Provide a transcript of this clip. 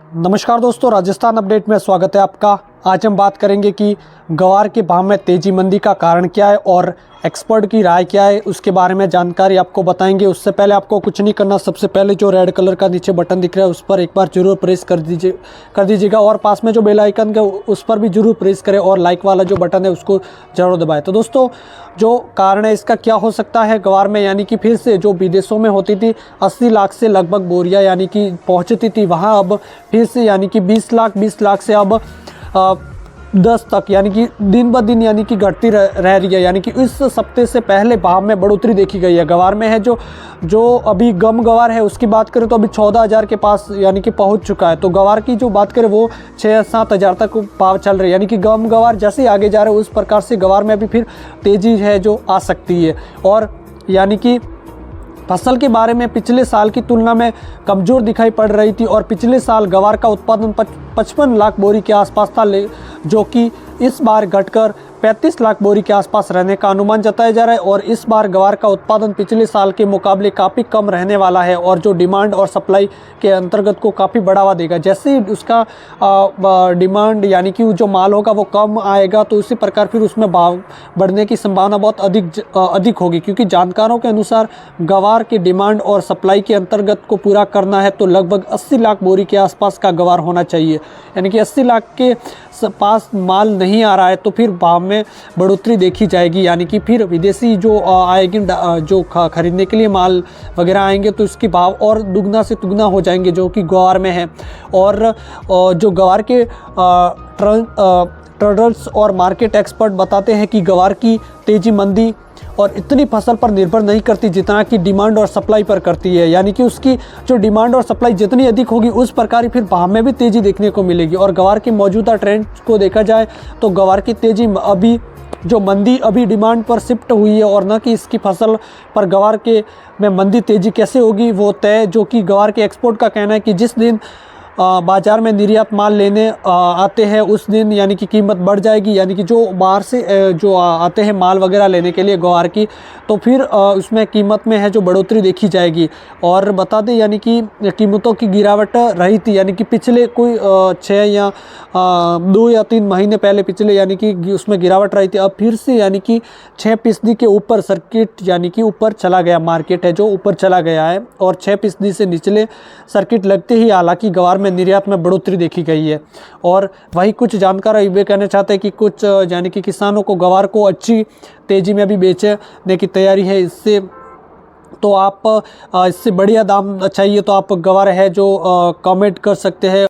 नमस्कार दोस्तों, राजस्थान अपडेट में स्वागत है आपका। आज हम बात करेंगे कि ग्वार के भाव में तेजी मंदी का कारण क्या है और एक्सपर्ट की राय क्या है, उसके बारे में जानकारी आपको बताएंगे। उससे पहले आपको कुछ नहीं करना, सबसे पहले जो रेड कलर का नीचे बटन दिख रहा है उस पर एक बार जरूर प्रेस कर दीजिएगा और पास में जो बेल आइकन है उस पर भी जरूर प्रेस करें और लाइक वाला जो बटन है उसको जरूर दबाएं। तो दोस्तों, जो कारण है इसका क्या हो सकता है ग्वार में, यानी कि फिर से जो विदेशों में होती थी 80 लाख से लगभग बोरियां यानी कि पहुंचती थी, वहां अब फिर से यानी कि 20 लाख से अब 10 तक यानी कि दिन ब दिन यानी कि घटती रह रही है। यानी कि इस सप्ताह से पहले भाव में बढ़ोतरी देखी गई है। गवार में है जो अभी गम गवार है उसकी बात करें तो अभी 14,000 के पास यानी कि पहुंच चुका है। तो गवार की जो बात करें वो 6-7 हज़ार तक भाव चल रही है। यानी कि गम गवार जैसे ही आगे जा रहे हैं उस प्रकार से गवार में भी फिर तेज़ी है जो आ सकती है। और यानी कि फसल के बारे में पिछले साल की तुलना में कमज़ोर दिखाई पड़ रही थी और पिछले साल गवार का उत्पादन 55 लाख बोरी के आसपास था, जो कि इस बार घटकर 35 लाख बोरी के आसपास रहने का अनुमान जताया जा रहा है। और इस बार गवार का उत्पादन पिछले साल के मुकाबले काफ़ी कम रहने वाला है और जो डिमांड और सप्लाई के अंतर्गत को काफ़ी बढ़ावा देगा। जैसे ही उसका डिमांड यानी कि जो माल होगा वो कम आएगा तो उसी प्रकार फिर उसमें भाव बढ़ने की संभावना बहुत अधिक होगी, क्योंकि जानकारों के अनुसार गवार के डिमांड और सप्लाई के अंतर्गत को पूरा करना है तो लगभग 80 लाख बोरी के आसपास का गवार होना चाहिए। यानी कि 80 लाख के पास माल नहीं आ रहा है तो फिर भाव में बढ़ोतरी देखी जाएगी। यानी कि फिर विदेशी जो आएगी, जो खरीदने के लिए माल वगैरह आएंगे तो इसके भाव और दुगना से तुगना हो जाएंगे, जो कि ग्वार में है। और जो ग्वार के ट्रेडर्स और मार्केट एक्सपर्ट बताते हैं कि ग्वार की तेजी मंदी और इतनी फसल पर निर्भर नहीं करती जितना कि डिमांड और सप्लाई पर करती है। यानी कि उसकी जो डिमांड और सप्लाई जितनी अधिक होगी उस प्रकार ही फिर भाव में भी तेज़ी देखने को मिलेगी। और ग्वार की मौजूदा ट्रेंड को देखा जाए तो ग्वार की तेज़ी अभी जो मंदी अभी डिमांड पर शिफ्ट हुई है और न कि इसकी फसल पर ग्वार के में मंदी तेज़ी कैसे होगी वो तय। जो कि ग्वार के एक्सपोर्ट का कहना है कि जिस दिन बाज़ार में निर्यात माल लेने आते हैं उस दिन यानी कि कीमत बढ़ जाएगी। यानी कि जो बाहर से जो आते हैं माल वगैरह लेने के लिए ग्वार की, तो फिर उसमें कीमत में है जो बढ़ोतरी देखी जाएगी। और बता दें यानी कि कीमतों की गिरावट रही थी, यानी कि पिछले कोई 6 या 2 या 3 महीने पहले पिछले यानी कि उसमें गिरावट रही थी। अब फिर से यानी कि 6% के ऊपर सर्किट यानी कि ऊपर चला गया, मार्केट है जो ऊपर चला गया है और 6% से निचले सर्किट लगते ही हालांकि ग्वार में निर्यात में बढ़ोतरी देखी गई है। और वही कुछ जानकार ये कहना चाहते हैं कि कुछ यानी कि किसानों को ग्वार को अच्छी तेज़ी में भी बेचने की तैयारी है। इससे तो आप इससे बढ़िया दाम चाहिए तो आप ग्वार है जो कमेंट कर सकते हैं।